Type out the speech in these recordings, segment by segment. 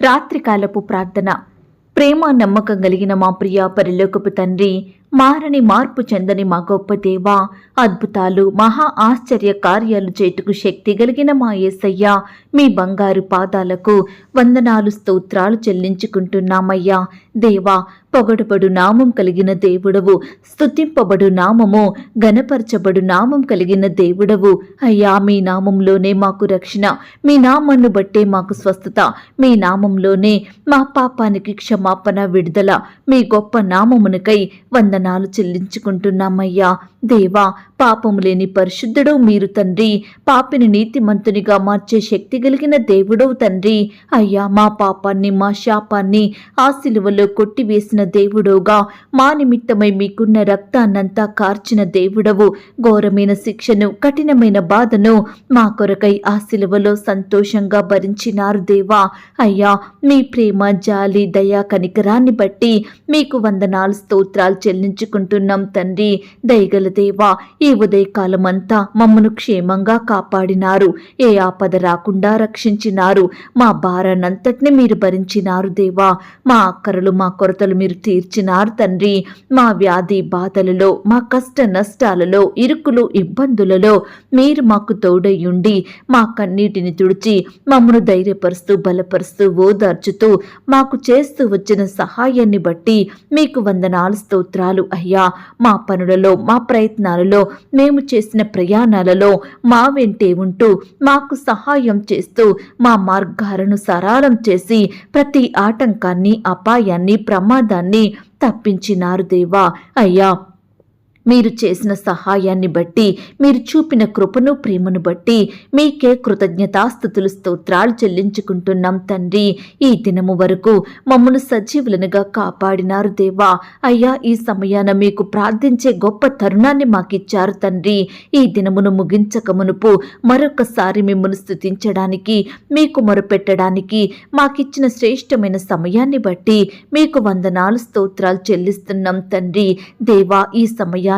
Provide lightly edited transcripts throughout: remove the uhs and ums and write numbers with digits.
రాత్రికాలపు ప్రార్థన. ప్రేమ నమ్మకం కలిగిన మా ప్రియ పరలోకపు తండ్రి, మారని మార్పు చెందని మా గొప్ప దేవా, అద్భుతాలు మహా ఆశ్చర్య కార్యాలు చేటుకు శక్తి కలిగిన మా యేసయ్యా, మీ బంగారు పాదాలకు వందనాలు స్తోత్రాలు చెల్లించుకుంటున్నామయ్యా. దేవా, పొగడబడు నామం కలిగిన దేవుడవు, స్తుతింపబడు నామము, గణపరచబడు నామం కలిగిన దేవుడవు అయ్యా. మీ నామంలోనే మాకు రక్షణ, మీ నామన్ను బట్టే మాకు స్వస్థత, మీ నామంలోనే మా పాపానికి క్షమాపణ, విడుదల. మీ గొప్ప నామమునకై వందనాలు చెల్లించుకుంటున్నామయ్యా. దేవా, పాపము లేని పరిశుద్ధుడు మీరు తండ్రి, పాపిని నీతిమంతునిగా మార్చే శక్తి కలిగిన దేవుడవు తండ్రి. అయ్యా, మా పాపాన్ని మా శాపాన్ని ఆ సిలువలో కొట్టివేసిన దేవుడవుగా, మా నిమిత్తమై మీకున్న రక్తాన్నంతా కార్చిన దేవుడవు. ఘోరమైన శిక్షను, కఠినమైన బాధను మా కొరకై ఆ సిలువలో సంతోషంగా భరించినారు దేవా. అయ్యా, మీ ప్రేమ, జాలి, దయా, కనికరాన్ని బట్టి మీకు వందనాలు స్తోత్రాలు చెల్లించుకుంటున్నాం తండ్రి. దయగల దేవా, ఈ ఉదయకాలమంతా మమ్మను క్షేమంగా కాపాడినారు, ఏ ఆపద రాకుండా రక్షించినారు. మా భారాన్నంతటిని మీరు భరించినారు దేవా. మా అక్కరలు మా కొరతలు మీరు తీర్చినారు తండ్రి. మా వ్యాధి బాధలలో, మా కష్ట నష్టాలలో, ఇరుకులు ఇబ్బందులలో మీరు మాకు తోడయ్యుండి మా కన్నీటిని తుడిచి మమ్మను ధైర్యపరుస్తూ, బలపరుస్తూ, ఓదార్చుతూ మాకు చేస్తూ వచ్చిన సహాయాన్ని బట్టి మీకు వందనాలు స్తోత్రాలు అయ్యా. మా పనులలో, మా ప్రయత్నాలలో, మేము చేసిన ప్రయాణాలలో మా వెంటే ఉంటూ మాకు సహాయం చేస్తూ మా మార్గాలను సరళం చేసి ప్రతి ఆటంకాన్ని, అపాయాన్ని, ప్రమాదాన్ని తప్పించినారు దేవా. అయ్యా, మీరు చేసిన సహాయాన్ని బట్టి, మీరు చూపిన కృపను, ప్రేమను బట్టి మీకే కృతజ్ఞతాస్తుతులు స్తోత్రాలు చెల్లించుకుంటున్నాం తండ్రి. ఈ దినము వరకు మమ్మను సజీవులనుగా కాపాడినారు దేవా. అయ్యా, ఈ సమయాన మీకు ప్రార్థించే గొప్ప తరుణాన్ని మాకిచ్చారు తండ్రి. ఈ దినమును ముగించక మునుపు మరొకసారి మిమ్మల్ని స్తుతించడానికి, మీకు మొరపెట్టడానికి మాకిచ్చిన శ్రేష్టమైన సమయాన్ని బట్టి మీకు వందనాలు స్తోత్రాలు చెల్లిస్తున్నాం తండ్రి. దేవా, ఈ సమయాన్ని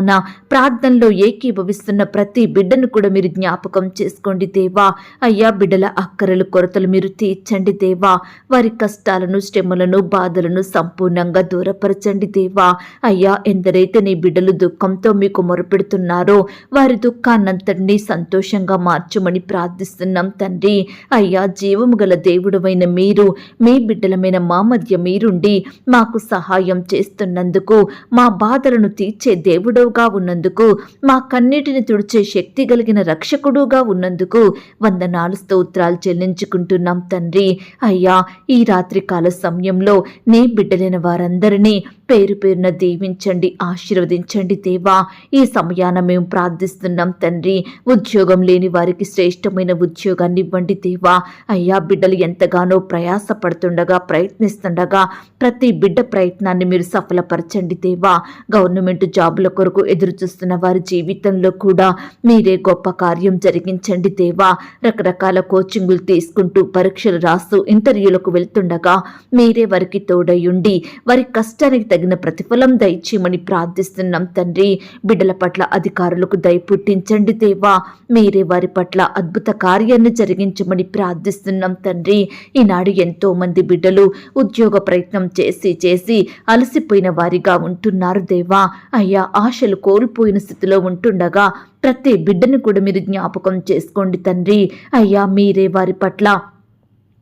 ప్రార్థనలో ఏకీభవిస్తున్న ప్రతి బిడ్డను కూడా మీరు జ్ఞాపకం చేసుకోండి దేవా. అయ్యా, బిడ్డల అక్కరలు, కొరతలు మీరు తీర్చండి దేవా. వారి కష్టాలను, శ్రమలను, బాధలను సంపూర్ణంగా దూరపరచండి దేవా. అయ్యా, ఎందరైతే నీ బిడ్డలు దుఃఖంతో మీకు మొరపెడుతున్నారో వారి దుఃఖాన్నంతటినీ సంతోషంగా మార్చమని ప్రార్థిస్తున్నాం తండ్రి. అయ్యా, జీవము గల దేవుడవైన మీరు, మీ బిడ్డలమైన మా మధ్య మీరుండి మాకు సహాయం చేస్తున్నందుకు, మా బాధలను తీర్చే దేవుడు ఉన్నందుకు, మా కన్నీటిని తుడిచే శక్తి కలిగిన రక్షకుడుగా ఉన్నందుకు వందనాలు స్తోత్రాలు చెల్లించుకుంటున్నాం తండ్రి. అయ్యా, ఈ రాత్రి కాల సమయంలో నీ బిడ్డలైన వారందరినీ పేరు పేరున దీవించండి, ఆశీర్వదించండి దేవా. ఈ సమయాన మేము ప్రార్థిస్తున్నాం తండ్రి. ఉద్యోగం లేని వారికి శ్రేష్టమైన ఉద్యోగాన్ని ఇవ్వండి దేవా. అయ్యా, బిడ్డలు ఎంతగానో ప్రయాసపడుతుండగా, ప్రయత్నిస్తుండగా ప్రతి బిడ్డ ప్రయత్నాన్ని మీరు సఫలపరచండి దేవా. గవర్నమెంట్ జాబుల కొరకు ఎదురు చూస్తున్న వారి జీవితంలో కూడా మీరే గొప్ప కార్యం జరిగించండి దేవా. రకరకాల కోచింగులు తీసుకుంటూ, పరీక్షలు రాస్తూ, ఇంటర్వ్యూలకు వెళ్తుండగా మీరే వారికి తోడయుండి వారి కష్టానికి తగిన ప్రతిఫలం దయచేయమని ప్రార్థిస్తున్నాం తండ్రి. బిడ్డల పట్ల అధికారులకు దయ పుట్టించండి దేవా. మీరే వారి పట్ల అద్భుత కార్యాన్ని జరిగించమని ప్రార్థిస్తున్నాం తండ్రి. ఈనాడు ఎంతో మంది బిడ్డలు ఉద్యోగ ప్రయత్నం చేసి చేసి అలసిపోయిన వారిగా ఉంటున్నారు దేవా. అయ్యా, ఆశలు కోల్పోయిన స్థితిలో ఉంటుండగా ప్రతి బిడ్డను కూడా మీరు జ్ఞాపకం చేసుకోండి తండ్రి. అయ్యా, మీరే వారి పట్ల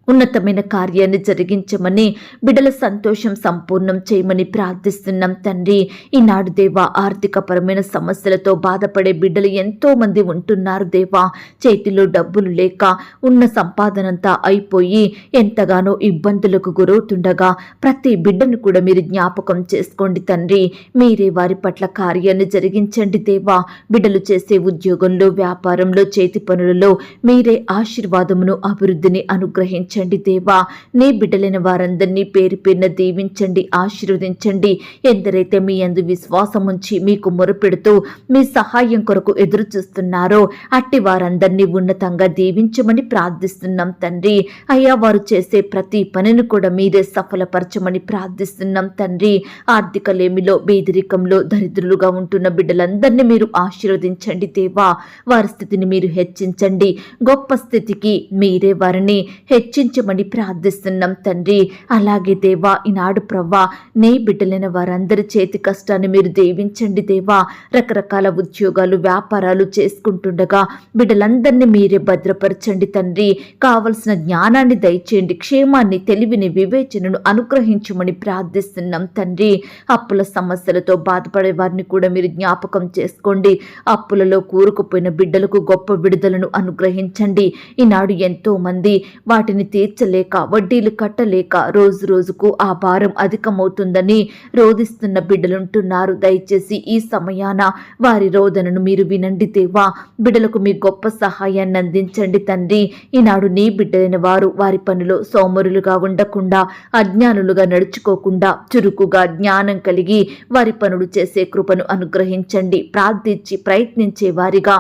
ఉన్నతమైన కార్యాన్ని జరిగించమని, బిడ్డల సంతోషం సంపూర్ణం చేయమని ప్రార్థిస్తున్నాం తండ్రి. ఈనాడు దేవా, ఆర్థికపరమైన సమస్యలతో బాధపడే బిడ్డలు ఎంతో మంది ఉంటున్నారు దేవా. చేతిలో డబ్బులు లేక ఉన్న సంపాదనంతా అయిపోయి ఎంతగానో ఇబ్బందులకు గురవుతుండగా ప్రతి బిడ్డను కూడా మీరు జ్ఞాపకం చేసుకోండి తండ్రి. మీరే వారి పట్ల కార్యాన్ని జరిగించండి దేవా. బిడ్డలు చేసే ఉద్యోగంలో, వ్యాపారంలో, చేతి పనులలో మీరే ఆశీర్వాదమును, అభివృద్ధిని అనుగ్రహించండి దేవా. నీ బిడ్డలైన వారందరినీ పేరు పేరున దీవించండి, ఆశీర్వదించండి. ఎందరైతే మీ యందు విశ్వాసం ఉంచి మీకు మొరపెడుతూ మీ సహాయం కొరకు ఎదురు చూస్తున్నారో అట్టి వారందరినీ ఉన్నతంగా దీవించమని ప్రార్థిస్తున్నాం తండ్రి. అయ్యా, వారు చేసే ప్రతి పనిని కూడా మీరే సఫలపరచమని ప్రార్థిస్తున్నాం తండ్రి. ఆర్థిక లేమిలో, పేదరికంలో, దరిద్రులుగా ఉంటున్న బిడ్డలందరినీ మీరు ఆశీర్వదించండి దేవా. వారి స్థితిని మీరు హెచ్చించండి. గొప్ప స్థితికి మీరే వారిని హెచ్చించండి రక్షించమని ప్రార్థిస్తున్నాం తండ్రి. అలాగే దేవా, ఈనాడు ప్రవ్వా నీ బిడ్డలైన వారందరి చేతి కష్టాన్ని మీరు దీవించండి దేవా. రకరకాల ఉద్యోగాలు వ్యాపారాలు చేసుకుంటుండగా బిడ్డలందరినీ మీరే భద్రపరచండి తండ్రి. కావలసిన జ్ఞానాన్ని దయచేయండి, క్షేమాన్ని, తెలివిని, వివేచనను అనుగ్రహించమని ప్రార్థిస్తున్నాం తండ్రి. అప్పుల సమస్యలతో బాధపడే వారిని కూడా మీరు జ్ఞాపకం చేసుకోండి. అప్పులలో కూరుకుపోయిన బిడ్డలకు గొప్ప విడుదలను అనుగ్రహించండి. ఈనాడు ఎంతో మంది వాటిని తీర్చలేక, వడ్డీలు కట్టలేక రోజు రోజుకు ఆ భారం అధికమవుతుందని రోధిస్తున్న బిడ్డలుంటున్నారు. దయచేసి ఈ సమయాన వారి రోదనను మీరు వినండి దేవా. బిడ్డలకు మీ గొప్ప సహాయాన్ని అందించండి తండ్రి. ఈనాడు నీ బిడ్డలైన వారు వారి పనిలో సోమరులుగా ఉండకుండా, అజ్ఞానులుగా నడుచుకోకుండా చురుకుగా జ్ఞానం కలిగి వారి పనులు చేసే కృపను అనుగ్రహించండి. ప్రార్థించి ప్రయత్నించే వారిగా,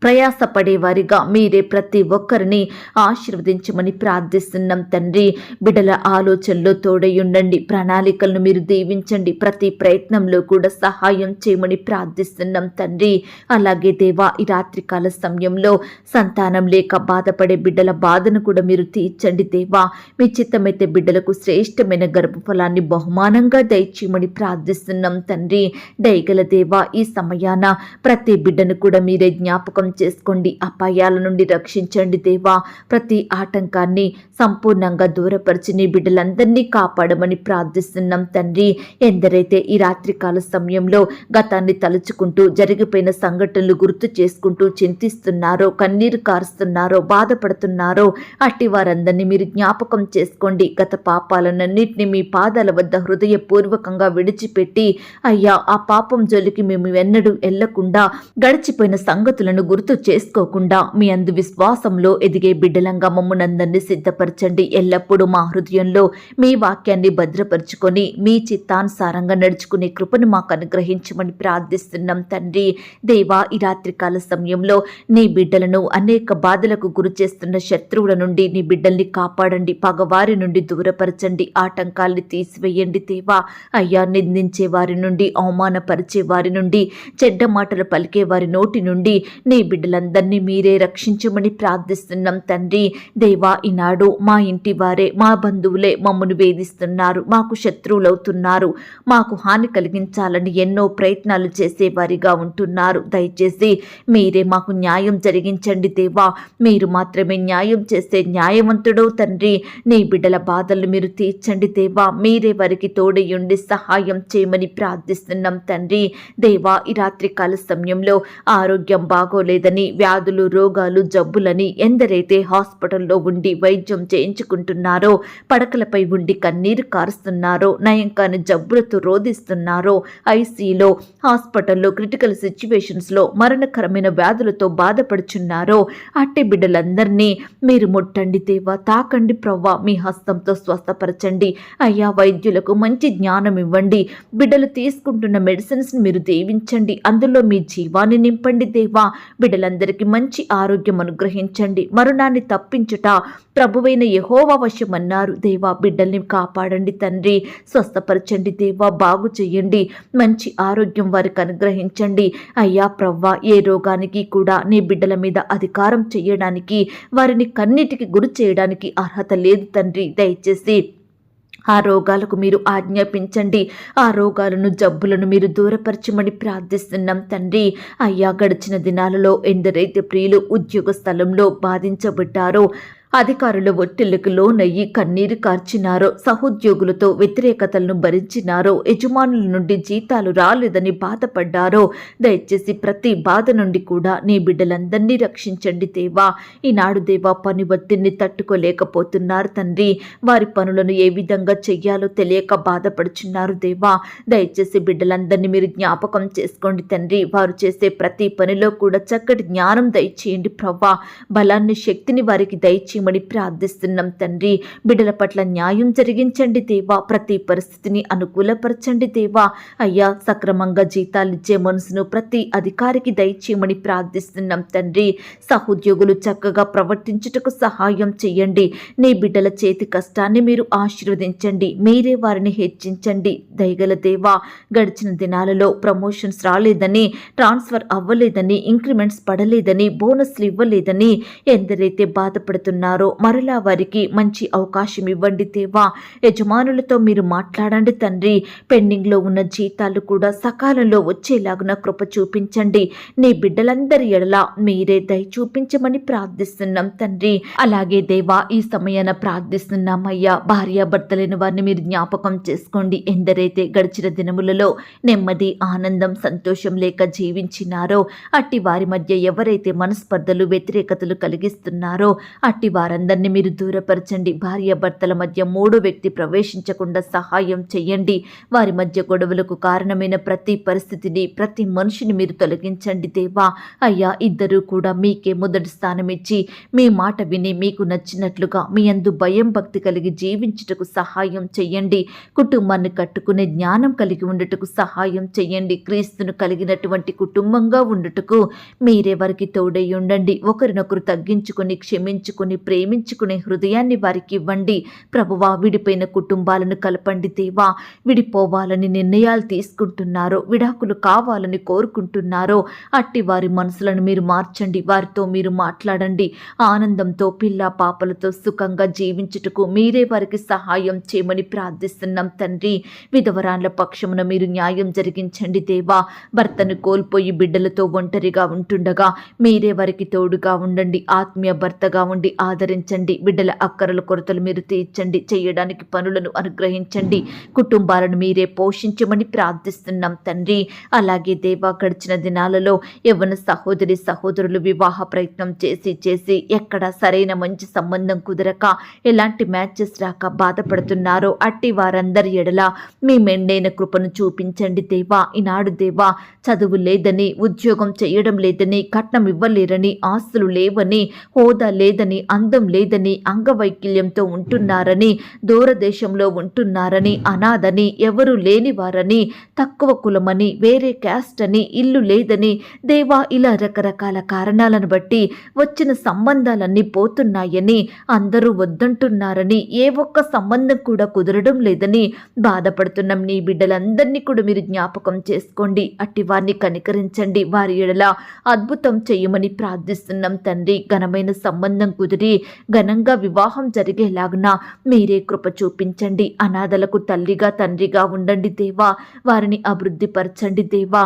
ప్రయాసపడేవారిగా మీరే ప్రతి ఒక్కరిని ఆశీర్వదించమని ప్రార్థిస్తున్నాం తండ్రి. బిడ్డల ఆలోచనలో తోడై ఉండండి, ప్రణాళికలను మీరు దీవించండి, ప్రతి ప్రయత్నంలో కూడా సహాయం చేయమని ప్రార్థిస్తున్నాం తండ్రి. అలాగే దేవా, ఈ రాత్రికాల సమయంలో సంతానం లేక బాధపడే బిడ్డల బాధను కూడా మీరు తీర్చండి దేవా. మీ చిత్తమైతే బిడ్డలకు శ్రేష్టమైన గర్భఫలాన్ని బహుమానంగా దయచేయమని ప్రార్థిస్తున్నాం తండ్రి. దయగల దేవా, ఈ సమయాన ప్రతి బిడ్డను కూడా మీరే జ్ఞాపకం చేసుకోండి, అపాయాల నుండి రక్షించండి దేవా. ప్రతి ఆటంకాన్ని సంపూర్ణంగా దూరపరిచి నీ బిడ్డలందరినీ కాపాడమని ప్రార్థిస్తున్నాం తండ్రి. ఎందరైతే ఈ రాత్రికాల సమయంలో గతాన్ని తలుచుకుంటూ, జరిగిపోయిన సంఘటనలు గుర్తు చేసుకుంటూ చింతిస్తున్నారో, కన్నీరు కారుస్తున్నారో, బాధపడుతున్నారో అట్టి వారందరినీ మీరు జ్ఞాపకం చేసుకోండి. గత పాపాలన్నింటినీ మీ పాదాల వద్ద హృదయపూర్వకంగా విడిచిపెట్టి, అయ్యా ఆ పాపం జోలికి మేము ఎన్నడూ వెళ్లకుండా, గడిచిపోయిన సంగతులను గుర్తు చేసుకోకుండా మీ అందు విశ్వాసంలో ఎదిగే బిడ్డలంగా మమ్మునందరినీ సిద్ధపరచండి. ఎల్లప్పుడూ మా హృదయంలో మీ వాక్యాన్ని భద్రపరుచుకొని మీ చిత్తానుసారంగా నడుచుకునే కృపను మాకు అనుగ్రహించమని ప్రార్థిస్తున్నాం తండ్రి. దేవా, ఈ రాత్రికాల సమయంలో నీ బిడ్డలను అనేక బాధలకు గురి చేస్తున్న శత్రువుల నుండి నీ బిడ్డల్ని కాపాడండి, పగవారి నుండి దూరపరచండి, ఆటంకాల్ని తీసివేయండి దేవా. అయ్యా, నిందించే వారి నుండి, అవమానపరిచే వారి నుండి, చెడ్డ మాటలు పలికే వారి నోటి నుండి నీ బిడ్డలందరినీ మీరే రక్షించమని ప్రార్థిస్తున్నాం తండ్రి. దేవా, ఈనాడు మా ఇంటి వారే, మా బంధువులే మమ్మను వేధిస్తున్నారు, మాకు శత్రువులవుతున్నారు, మాకు హాని కలిగించాలని ఎన్నో ప్రయత్నాలు చేసేవారిగా ఉంటున్నారు. దయచేసి మీరే మాకు న్యాయం జరిగించండి దేవా. మీరు మాత్రమే న్యాయం చేసే న్యాయవంతుడో తండ్రి. నీ బిడ్డల బాధలు మీరు తీర్చండి దేవా. మీరే వారికి తోడయుండి సహాయం చేయమని ప్రార్థిస్తున్నాం తండ్రి. దేవా, ఈ రాత్రికాల సమయంలో ఆరోగ్యం బాగోలేదని, వ్యాధులు, రోగాలు, జబ్బులని ఎందరైతే హాస్పిటల్లో ఉండి వైద్యం చేయించుకుంటున్నారో, పడకలపై ఉండి కన్నీరు కారుస్తున్నారో, నయం కాని జబ్బులతో రోధిస్తున్నారో, ఐసీలో, హాస్పిటల్లో, క్రిటికల్ సిచ్యువేషన్స్లో మరణకరమైన వ్యాధులతో బాధపడుచున్నారో అట్టి బిడ్డలందరినీ మీరు ముట్టండి దేవా. తాకండి ప్రవ్వా, మీ హస్తంతో స్వస్థపరచండి. అయ్యా, వైద్యులకు మంచి జ్ఞానం ఇవ్వండి. బిడ్డలు తీసుకుంటున్న మెడిసిన్స్ని మీరు దీవించండి, అందులో మీ జీవాన్ని నింపండి దేవా. బిడ్డలందరికీ మంచి ఆరోగ్యం అనుగ్రహించండి. మరణాన్ని తప్పించుట ప్రభువైన యెహోవా వశమన్నారు దేవా. బిడ్డల్ని కాపాడండి తండ్రి, స్వస్థపరచండి దేవా, బాగు చెయ్యండి, మంచి ఆరోగ్యం వారికి అనుగ్రహించండి. అయ్యా ప్రవ్వా, ఏ రోగానికి కూడా నీ బిడ్డల మీద అధికారం చేయడానికి, వారిని కన్నిటికి గురి చేయడానికి అర్హత లేదు తండ్రి. దయచేసి ఆ రోగాలకు మీరు ఆజ్ఞాపించండి. ఆ రోగాలను, జబ్బులను మీరు దూరపరచమని ప్రార్థిస్తున్నాం తండ్రి. అయ్యా, గడిచిన దినాలలో ఎందరైతే ప్రియులు ఉద్యోగ స్థలంలో బాధించబడ్డారో, అధికారుల ఒత్తిళ్లకు లోనయ్యి కన్నీరు కార్చినారో, సహోద్యోగులతో వ్యతిరేకతలను భరించినారో, యజమానుల నుండి జీతాలు రాలేదని బాధపడ్డారో, దయచేసి ప్రతి బాధ నుండి కూడా నీ బిడ్డలందరినీ రక్షించండి దేవా. ఈనాడు దేవా, పని ఒత్తిడిని తట్టుకోలేకపోతున్నారు తండ్రి. వారి పనులను ఏ విధంగా చెయ్యాలో తెలియక బాధపడుచున్నారు దేవా. దయచేసి బిడ్డలందరినీ మీరు జ్ఞాపకం చేసుకోండి తండ్రి. వారు చేసే ప్రతి పనిలో కూడా చక్కటి జ్ఞానం దయచేయండి ప్రవ్వా. బలాన్ని, శక్తిని వారికి దయచేయండి మని ప్రార్థిస్తున్నాం తండ్రి. బిడ్డల పట్ల న్యాయం జరిగించండి దేవా. ప్రతి పరిస్థితిని అనుకూలపరచండి దేవా. అయ్యా, సక్రమంగా జీతాలు ఇచ్చే మనసును ప్రతి అధికారికి దయచేయమని ప్రార్థిస్తున్నాం తండ్రి. సహోద్యోగులు చక్కగా ప్రవర్తించుటకు సహాయం చేయండి. నీ బిడ్డల చేతి కష్టాన్ని మీరు ఆశీర్వదించండి. మీరే వారిని హెచ్చించండి దయగల దేవా. గడిచిన దినాలలో ప్రమోషన్స్ రాలేదని, ట్రాన్స్ఫర్ అవ్వలేదని, ఇంక్రిమెంట్స్ పడలేదని, బోనస్లు ఇవ్వలేదని ఎందరైతే బాధపడుతున్నారు ఉన్నారో మరలా వారికి మంచి అవకాశం ఇవ్వండి దేవా. యజమానులతో మీరు మాట్లాడండి తండ్రి. పెండింగ్లో ఉన్న జీతాలు కూడా సకాలంలో వచ్చేలాగున కృప చూపించండి. నీ బిడ్డలందరి ఎడల మీరే దయ చూపించమని ప్రార్థిస్తున్నాం తండ్రి. అలాగే దేవా, ఈ సమయాన ప్రార్థిస్తున్నామయ్యా, భార్యాభర్తలైన వారిని మీరు జ్ఞాపకం చేసుకోండి. ఎందరైతే గడిచిన దినములలో నెమ్మది, ఆనందం, సంతోషం లేక జీవించినారో అట్టి వారి మధ్య ఎవరైతే మనస్పర్ధలు, వ్యతిరేకతలు కలిగిస్తున్నారో అట్టి వారందరినీ మీరు దూరపరచండి. భార్యాభర్తల మధ్య మూడో వ్యక్తి ప్రవేశించకుండా సహాయం చేయండి. వారి మధ్య గొడవలకు కారణమైన ప్రతి పరిస్థితిని, ప్రతి మనిషిని మీరు తొలగించండి దేవా. అయ్యా, ఇద్దరూ కూడా మీకే మొదటి స్థానం ఇచ్చి మీ మాట విని మీకు నచ్చినట్లుగా మీ యందు భయం, భక్తి కలిగి జీవించుటకు సహాయం చెయ్యండి. కుటుంబాన్ని కట్టుకునే జ్ఞానం కలిగి ఉండుటకు సహాయం చెయ్యండి. క్రీస్తును కలిగినటువంటి కుటుంబంగా ఉండుటకు మీరే వారికి తోడై ఉండండి. ఒకరినొకరు తగ్గించుకుని, క్షమించుకుని, ప్రేమించుకునే హృదయాన్ని వారికి ఇవ్వండి. ప్రభువా, విడిపోయిన కుటుంబాలను కలపండి దేవా. విడిపోవాలని నిర్ణయాలు తీసుకుంటున్నారో, విడాకులు కావాలని కోరుకుంటున్నారో అట్టి వారి మనసులను మీరు మార్చండి. వారితో మీరు మాట్లాడండి. ఆనందంతో, పిల్ల పాపలతో సుఖంగా జీవించుటకు మీరే వారికి సహాయం చేయమని ప్రార్థిస్తున్నాం తండ్రి. విధవరాన్ల పక్షమున మీరు న్యాయం జరిగించండి దేవా. భర్తను కోల్పోయి బిడ్డలతో ఒంటరిగా ఉంటుండగా మీరే వారికి తోడుగా ఉండండి. ఆత్మీయ భర్తగా ఉండి ఆదరించండి. బిడ్డల అక్కరల కొరతలు మీరు తీర్చండి. చేయడానికి పనులను అనుగ్రహించండి. కుటుంబాలను మీరే పోషించమని ప్రార్థిస్తున్నాం తండ్రి. అలాగే దేవా, గడిచిన దినాలలో యవ్వన సహోదరి సహోదరులు వివాహ ప్రయత్నం చేసి ఎక్కడ సరైన మంచి సంబంధం కుదరక, ఎలాంటి మ్యాచెస్ రాక బాధపడుతున్నారో అట్టి వారందరి ఎడల మీ మెండైన కృపను చూపించండి దేవా. ఈనాడు దేవా, చదువు లేదని, ఉద్యోగం చేయడం లేదని, కట్నం ఇవ్వలేరని, ఆస్తులు లేవని, హోదా లేదని, అందం లేదని, అంగవైకల్యంతో ఉంటున్నారని, దూరదేశంలో ఉంటున్నారని, అనాథని, ఎవరు లేనివారని, తక్కువ కులమని, వేరే క్యాస్ట్ అని, ఇల్లు లేదని దేవా, ఇలా రకరకాల కారణాలను బట్టి వచ్చిన సంబంధాలన్నీ పోతున్నాయని, అందరూ వద్దంటున్నారని, ఏ ఒక్క సంబంధం కూడా కుదరడం లేదని బాధపడుతున్నాం. నీ బిడ్డలందరినీ కూడా మీరు జ్ఞాపకం చేసుకోండి. అట్టి వారిని కనికరించండి. వారి ఎడల అద్భుతం చేయమని ప్రార్థిస్తున్నాం తండ్రి. ఘనమైన సంబంధం కుదిరి ఘనంగా వివాహం జరిగేలాగున మీరే కృప చూపించండి. అనాథలకు తల్లిగా, తండ్రిగా ఉండండి దేవా. వారిని అభివృద్ధిపరచండి దేవా.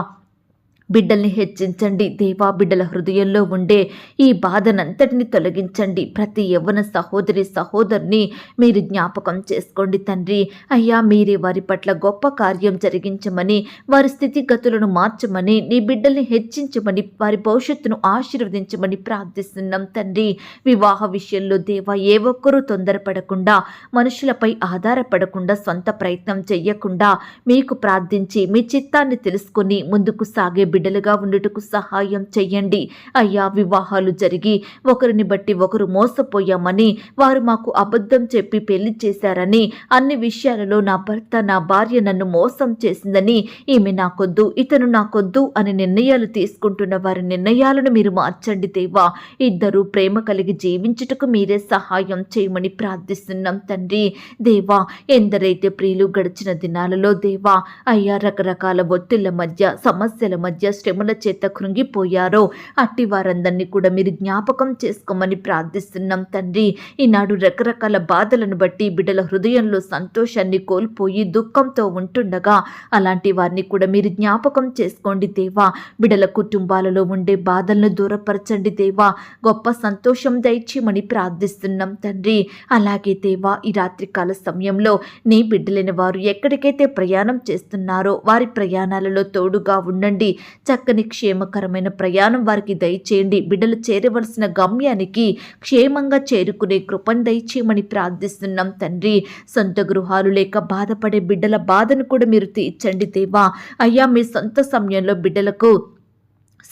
బిడ్డల్ని హెచ్చించండి దేవా. బిడ్డల హృదయంలో ఉండే ఈ బాధనంతటిని తొలగించండి. ప్రతి యవ్వన సహోదరి సహోదరుని మీరు జ్ఞాపకం చేసుకోండి తండ్రి. అయ్యా, మీరే వారి పట్ల గొప్ప కార్యం జరిగించమని, వారి స్థితిగతులను మార్చమని, నీ బిడ్డల్ని హెచ్చించమని, వారి భవిష్యత్తును ఆశీర్వదించమని ప్రార్థిస్తున్నాం తండ్రి. వివాహ విషయంలో దేవా, ఏ ఒక్కరూ తొందరపడకుండా, మనుషులపై ఆధారపడకుండా, సొంత ప్రయత్నం చెయ్యకుండా మీకు ప్రార్థించి మీ చిత్తాన్ని తెలుసుకొని ముందుకు సాగే బిడ్డలుగా ఉండుటకు సహాయం చెయ్యండి. అయ్యా, వివాహాలు జరిగి ఒకరిని బట్టి ఒకరు మోసపోయామని, వారు మాకు అబద్ధం చెప్పి పెళ్లి చేశారని, అన్ని విషయాలలో నా భర్త, నా భార్య నన్ను మోసం చేసిందని, ఈమె నాకొద్దు, ఇతను నాకొద్దు అని నిర్ణయాలు తీసుకుంటున్న వారి నిర్ణయాలను మీరు మార్చండి దేవా. ఇద్దరూ ప్రేమ కలిగి జీవించుటకు మీరే సహాయం చేయమని ప్రార్థిస్తున్నాం తండ్రి. దేవా, ఎందరైతే ప్రియులు గడిచిన దినాలలో దేవా, అయ్యా, రకరకాల ఒత్తిళ్ల మధ్య, సమస్యల మధ్య, శ్రమల చేత కృంగిపోయారో అట్టి వారందరినీ కూడా మీరు జ్ఞాపకం చేసుకోమని ప్రార్థిస్తున్నాం తండ్రి. ఈనాడు రకరకాల బాధలను బట్టి బిడ్డల హృదయంలో సంతోషాన్ని కోల్పోయి దుఃఖంతో ఉంటుండగా అలాంటి వారిని కూడా మీరు జ్ఞాపకం చేసుకోండి దేవా. బిడ్డల కుటుంబాలలో ఉండే బాధలను దూరపరచండి దేవా. గొప్ప సంతోషం దయచేయమని ప్రార్థిస్తున్నాం తండ్రి. అలాగే దేవా, ఈ రాత్రికాల సమయంలో నీ బిడ్డలైన వారు ఎక్కడికైతే ప్రయాణం చేస్తున్నారో వారి ప్రయాణాలలో తోడుగా ఉండండి. చక్కని క్షేమకరమైన ప్రయాణం వారికి దయచేయండి. బిడ్డలు చేరవలసిన గమ్యానికి క్షేమంగా చేరుకునే కృపను దయచేయమని ప్రార్థిస్తున్నాం తండ్రి. సొంత గృహాలు లేక బాధపడే బిడ్డల బాధను కూడా మీరు తీర్చండి దేవా. అయ్యా, మీ సొంత సమయంలో బిడ్డలకు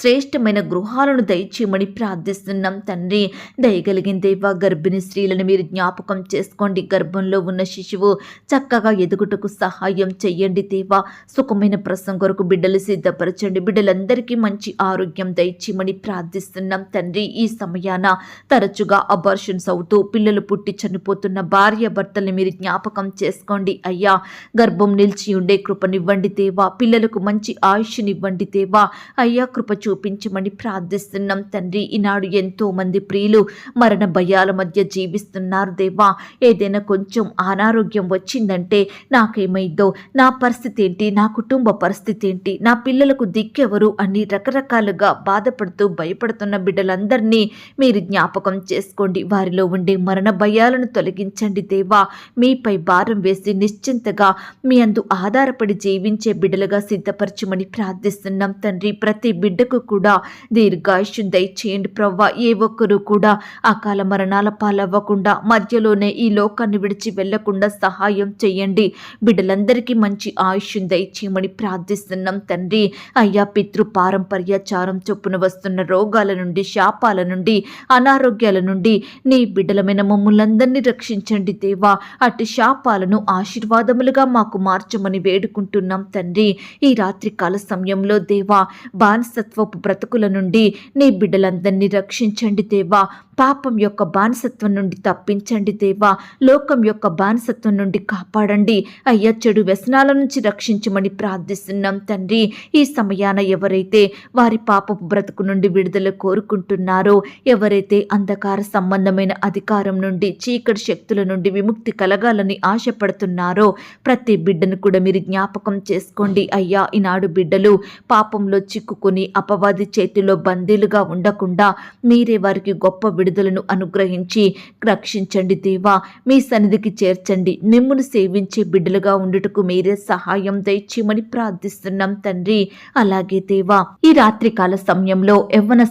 శ్రేష్టమైన గృహాలను దయచేయమని ప్రార్థిస్తున్నాం తండ్రి. దయగలిగిన దేవా, గర్భిణీ స్త్రీలను మీరు జ్ఞాపకం చేసుకోండి. గర్భంలో ఉన్న శిశువు చక్కగా ఎదుగుటకు సహాయం చెయ్యండి దేవా. సుఖమైన ప్రసవం కొరకు బిడ్డలు సిద్ధపరచండి. బిడ్డలందరికీ మంచి ఆరోగ్యం దయచేయమని ప్రార్థిస్తున్నాం తండ్రి. ఈ సమయాన తరచుగా అబార్షన్స్ అవుతూ పిల్లలు పుట్టి చనిపోతున్న భార్య భర్తల్ని మీరు జ్ఞాపకం చేసుకోండి అయ్యా. గర్భం నిలిచి ఉండే కృపనివ్వండి దేవా. పిల్లలకు మంచి ఆయుష్నివ్వండి దేవా. అయ్యా, కృప చూపించమని ప్రార్థిస్తున్నాం తండ్రి. ఈనాడు ఎంతో మంది ప్రియులు మరణ భయాల మధ్య జీవిస్తున్నారు దేవా. ఏదైనా కొంచెం అనారోగ్యం వచ్చిందంటే నాకేమైందో, నా పరిస్థితి ఏంటి, నా కుటుంబ పరిస్థితి ఏంటి, నా పిల్లలకు దిక్కెవరు అని రకరకాలుగా బాధపడుతూ భయపడుతున్న బిడ్డలందరినీ మీరు జ్ఞాపకం చేసుకోండి. వారిలో ఉండే మరణ భయాలను తొలగించండి దేవా. మీపై భారం వేసి నిశ్చింతగా మీ అందు ఆధారపడి జీవించే బిడ్డలుగా సిద్ధపరచమని ప్రార్థిస్తున్నాం తండ్రి. ప్రతి బిడ్డకు కూడా దీర్ఘాయుష్యం దయచేయండి ప్రవ్వా. ఏ ఒక్కరూ కూడా అకాల మరణాల పాలవ్వకుండా మధ్యలోనే ఈ లోకాన్ని విడిచి వెళ్లకుండా సహాయం చేయండి. బిడ్డలందరికీ మంచి ఆయుష్యం దయచేయమని ప్రార్థిస్తున్నాం తండ్రి. అయ్యా, పితృ పారంపర్యాచారం చొప్పున వస్తున్న రోగాల నుండి, శాపాల నుండి, అనారోగ్యాల నుండి నీ బిడ్డలమైన మమ్ములందరినీ రక్షించండి దేవా. అటు శాపాలను ఆశీర్వాదములుగా మాకు మార్చమని వేడుకుంటున్నాం తండ్రి. ఈ రాత్రి కాల సమయంలో దేవా, బానిసత్వపు బ్రతుకుల నుండి నీ బిడ్డలందరినీ రక్షించండి దేవా. పాపం యొక్క బానిసత్వం నుండి తప్పించండి దేవా. లోకం యొక్క బానిసత్వం నుండి కాపాడండి అయ్యా. చెడు వ్యసనాల నుంచి రక్షించమని ప్రార్థిస్తున్నాం తండ్రి. ఈ సమయాన ఎవరైతే వారి పాపపు బ్రతుకు నుండి విడుదల కోరుకుంటున్నారో, ఎవరైతే అంధకార సంబంధమైన అధికారం నుండి, చీకటి శక్తుల నుండి విముక్తి కలగాలని ఆశపడుతున్నారో ప్రతి బిడ్డను కూడా మీరు జ్ఞాపకం చేసుకోండి అయ్యా. ఈనాడు బిడ్డలు పాపంలో చిక్కుకుని అపవాది చేతిలో బందీలుగా ఉండకుండా మీరే వారికి గొప్ప విడుదలను అనుగ్రహించి రక్షించండి దేవా. మీ సన్నిధికి చేర్చండి. మిమ్మును సేవించే బిడ్డలుగా ఉండుటకు మీరే సహాయం దయచేయమని ప్రార్థిస్తున్నాం తండ్రి. అలాగే దేవా, ఈ రాత్రికాల సమయంలో యవ్వన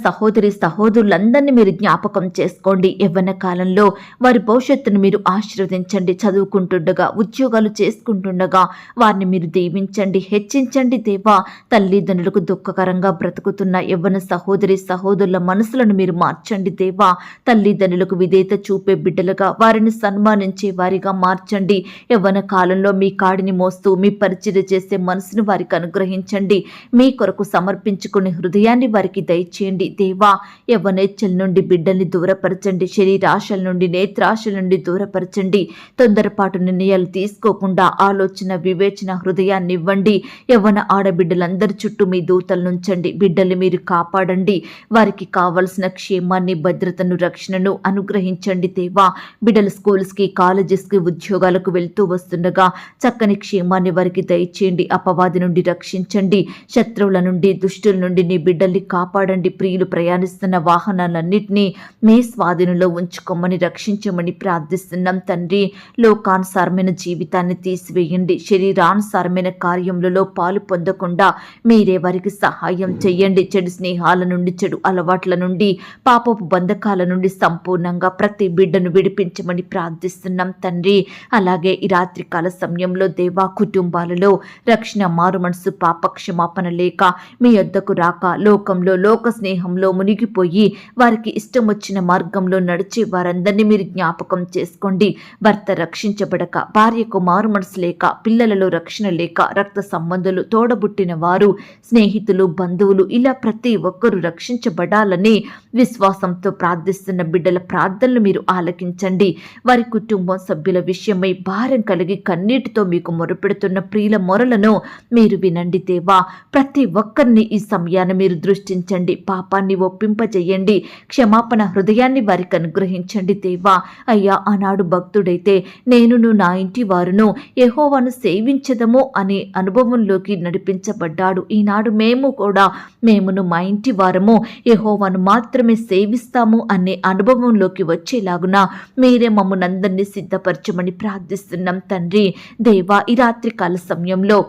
సహోదరులందరినీ మీరు జ్ఞాపకం చేసుకోండి. యవ్వన కాలంలో వారి భవిష్యత్తును మీరు ఆశీర్వదించండి. చదువుకుంటుండగా, ఉద్యోగాలు చేసుకుంటుండగా వారిని మీరు దీవించండి, హెచ్చించండి దేవా. తల్లిదండ్రులకు దుఃఖకరంగా బ్రతుకుతున్న యవ్వన సహోదరుల మనసులను మీరు మార్చండి దేవా. తల్లిదండ్రులకు విధేయత చూపే బిడ్డలుగా, వారిని సన్మానించే వారిగా మార్చండి. యవ్వన కాలంలో మీ కాడిని మోస్తూ మీ పరిచర్య చేసే మనసును వారికి అనుగ్రహించండి. మీ కొరకు సమర్పించుకునే హృదయాన్ని వారికి దయచేయండి దేవా. యవ్వనేచ్ఛల నుండి బిడ్డల్ని దూరపరచండి. శరీరాశల నుండి, నేత్రాశల నుండి దూరపరచండి. తొందరపాటు నిర్ణయాలు తీసుకోకుండా ఆలోచన, వివేచన హృదయాన్ని ఇవ్వండి. యవ్వన ఆడబిడ్డలందరి చుట్టూ మీ దూతలు నుంచండి. బిడ్డల్ని మీరు కాపాడండి. వారికి కావలసిన క్షేమాన్ని, భద్రతను, రక్షణను అనుగ్రహించండి దేవా. బిడ్డలు స్కూల్స్కి, కాలేజెస్కి, ఉద్యోగాలకు వెళ్తూ వస్తుండగా చక్కని క్షేమాన్ని వారికి దయచేయండి. అపవాది నుండి రక్షించండి. శత్రువుల నుండి, దుష్టుల నుండి నీ బిడ్డల్ని కాపాడండి. ప్రియులు ప్రయాణిస్తున్న వాహనాలన్నింటినీ మీ స్వాధీనంలో ఉంచుకోమని, రక్షించమని ప్రార్థిస్తున్నాం తండ్రి. లోకానుసారమైన జీవితాన్ని తీసివేయండి. శరీరానుసారమైన కార్యములలో పాలు పొందకుండా మీరే వారికి సహాయం చేయండి. చెడు స్నేహాల నుండి, చెడు అలవాట్ల నుండి, పాపపు బంధకాల నుండి సంపూర్ణంగా ప్రతి బిడ్డను విడిపించమని ప్రార్థిస్తున్నాం తండ్రి. అలాగే ఈ రాత్రికాల సమయంలో దేవా, కుటుంబాలలో రక్షణ, మారు మనసు, పాప క్షమాపణ లేక మీ యొద్దకు రాక, లోకంలో, లోక స్నేహంలో మునిగిపోయి వారికి ఇష్టం వచ్చిన మార్గంలో నడిచే వారందరినీ మీరు జ్ఞాపకం చేసుకోండి. భర్త రక్షించబడక, భార్యకు మారు మనసు లేక, పిల్లలలో రక్షణ లేక, రక్త సంబంధులు, తోడబుట్టిన వారు, స్నేహితులు, బంధువులు, ఇలా ప్రతి ఒక్కరూ రక్షించబడాలని విశ్వాసంతో ప్రార్థిస్తున్న బిడ్డల ప్రార్థనలు మీరు ఆలకించండి. వారి కుటుంబం సభ్యుల విషయమై భారం కలిగి కన్నీటితో మీకు మొరపెడుతున్న ప్రియుల మొరలను మీరు వినండి దేవా. ప్రతి ఒక్కరిని ఈ సమయాన్ని మీరు దృష్టించండి. పాపాన్ని ఒప్పింపజేయండి. క్షమాపణ హృదయాన్ని వారికి అనుగ్రహించండి దేవా. అయ్యా, ఆనాడు భక్తుడైతే నేనును నా ఇంటి వారును యెహోవాను సేవించదము అనే అనుభవంలోకి నడిపించబడ్డాడు. ఈనాడు మేమును మా ఇంటి వారము యెహోవాను మాత్రమే సేవిస్తాము అనే అనుభవంలోకి వచ్చేలాగున మీరే మమ్మల్నందరినీ సిద్ధపరచమని ప్రార్థిస్తున్నాం తండ్రి. దేవా, ఈ రాత్రి కాల సమయంలో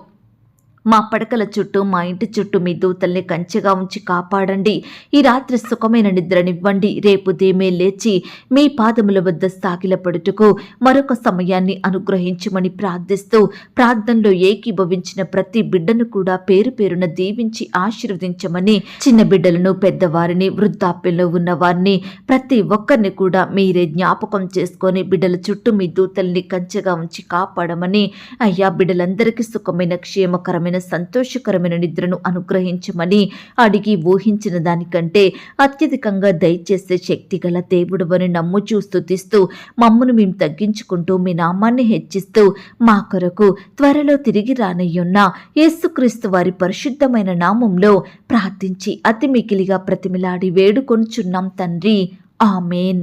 మా పడకల చుట్టూ, మా ఇంటి చుట్టూ మీ దూతల్ని కంచెగా ఉంచి కాపాడండి. ఈ రాత్రి సుఖమైన నిద్రనివ్వండి. రేపు ఉదయమే లేచి మీ పాదముల వద్ద సాగిలపడుటకు మరొక సమయాన్ని అనుగ్రహించమని ప్రార్థిస్తూ, ప్రార్థనలో ఏకీభవించిన ప్రతి బిడ్డను కూడా పేరు పేరున దీవించి ఆశీర్వదించమని, చిన్న బిడ్డలను, పెద్దవారిని, వృద్ధాప్యంలో ఉన్న వారిని ప్రతి ఒక్కరిని కూడా మీరే జ్ఞాపకం చేసుకొని బిడ్డల చుట్టూ మీ దూతల్ని కంచెగా ఉంచి కాపాడమని, అయ్యా, బిడ్డలందరికీ సుఖమైన, క్షేమకరమైన శాంతికరమైన సంతోషకరమైన నిద్రను అనుగ్రహించమని అడిగి ఊహించిన దానికంటే అత్యధికంగా దయచేసే శక్తి గల దేవుడవని నమ్ముచూ స్తుతిస్తూ మమ్మను మేము తగ్గించుకుంటూ మీ నామాన్ని హెచ్చిస్తూ మా కొరకు త్వరలో తిరిగి రానయ్యున్న యేసుక్రీస్తు వారి పరిశుద్ధమైన నామంలో ప్రార్థించి అతి మికిలిగా ప్రతిమిలాడి వేడుకొనుచున్నాం తండ్రి. ఆమేన్.